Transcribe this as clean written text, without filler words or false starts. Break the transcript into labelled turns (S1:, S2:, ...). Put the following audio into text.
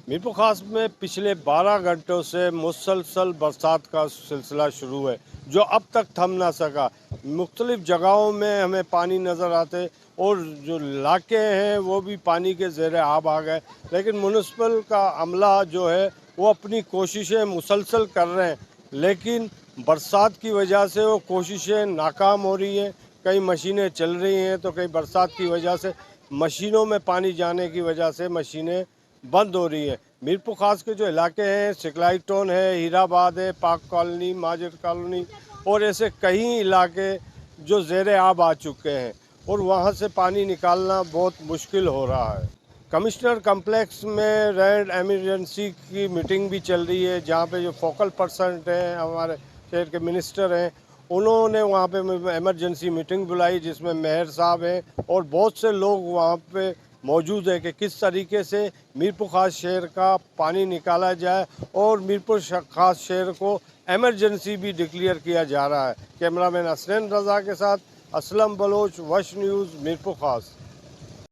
S1: मीरपुर खास में पिछले 12 घंटों से मुसलसल बरसात का सिलसिला शुरू है, जो अब तक थम ना सका। मुख्तलिफ जगहों में हमें पानी नज़र आते और जो इलाके हैं वो भी पानी के ज़ेर आब आ गए। लेकिन म्यूनिसिपल का अमला जो है वो अपनी कोशिशें मुसलसल कर रहे हैं, लेकिन बरसात की वजह से वो कोशिशें नाकाम हो रही हैं। कई मशीनें चल रही हैं तो कई बरसात की वजह से मशीनों में पानी जाने की वजह से मशीनें बंद हो रही है। मीरपुर खास के जो इलाके हैं, सिकलाई टाउन है, हीराबाद है, पाक कॉलोनी, माजिद कॉलोनी और ऐसे कई इलाके जो ज़ेर आब आ चुके हैं और वहाँ से पानी निकालना बहुत मुश्किल हो रहा है। कमिश्नर कम्प्लेक्स में रेड एमरजेंसी की मीटिंग भी चल रही है, जहाँ पे जो फोकल पर्सन हैं हमारे शहर के मिनिस्टर हैं, उन्होंने वहाँ पे एमरजेंसी मीटिंग बुलाई, जिसमें मेयर साहब हैं और बहुत से लोग वहाँ पे मौजूद है कि किस तरीके से मीरपुर खास शहर का पानी निकाला जाए और मीरपुर खास शहर को एमरजेंसी भी डिक्लेयर किया जा रहा है। कैमरामैन असलैन रज़ा के साथ असलम बलोच, वश न्यूज़, मीरपुर खास।